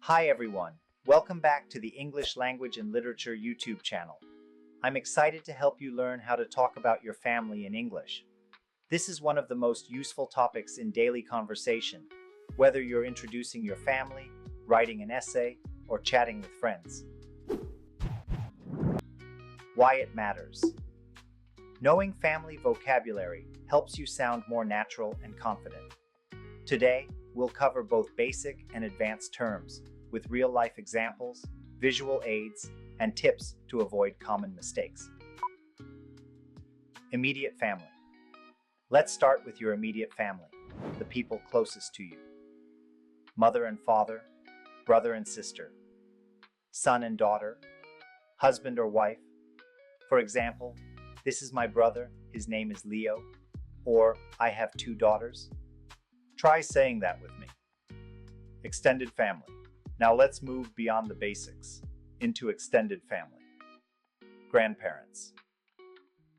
Hi everyone, welcome back to the English Language and Literature YouTube channel. I'm excited to help you learn how to talk about your family in English. This is one of the most useful topics in daily conversation, whether you're introducing your family, writing an essay, or chatting with friends. Why it matters. Knowing family vocabulary helps you sound more natural and confident. Today, we'll cover both basic and advanced terms, with real-life examples, visual aids, and tips to avoid common mistakes. Immediate family. Let's start with your immediate family, the people closest to you. Mother and father, brother and sister, son and daughter, husband or wife. For example, this is my brother, his name is Leo, or I have 2 daughters. Try saying that with me. Extended family. Now let's move beyond the basics into extended family. Grandparents.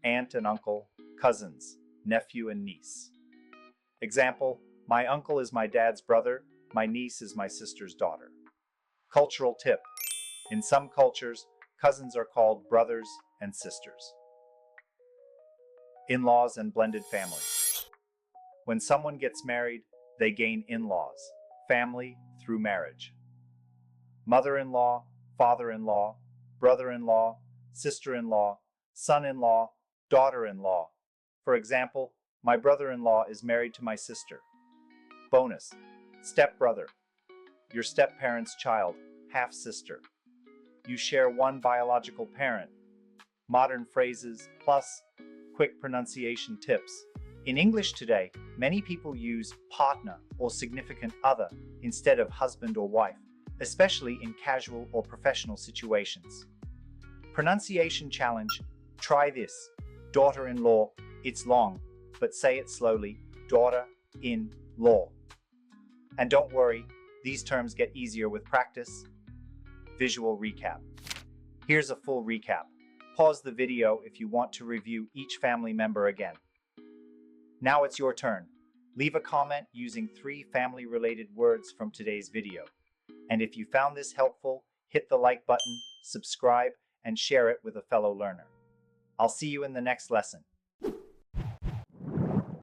Aunt and uncle, cousins, nephew and niece. Example, my uncle is my dad's brother, my niece is my sister's daughter. Cultural tip. In some cultures, cousins are called brothers and sisters. In-laws and blended family. When someone gets married, they gain in-laws, family through marriage. Mother-in-law, father-in-law, brother-in-law, sister-in-law, son-in-law, daughter-in-law. For example, my brother-in-law is married to my sister. Bonus, stepbrother, your step-parent's child, half-sister. You share one biological parent. Modern phrases plus quick pronunciation tips. In English today, many people use partner or significant other instead of husband or wife, especially in casual or professional situations. Pronunciation challenge. Try this. Daughter-in-law. It's long, but say it slowly. Daughter-in-law. And don't worry, these terms get easier with practice. Visual recap. Here's a full recap. Pause the video if you want to review each family member again. Now it's your turn. Leave a comment using 3 family-related words from today's video. And if you found this helpful, hit the like button, subscribe, and share it with a fellow learner. I'll see you in the next lesson.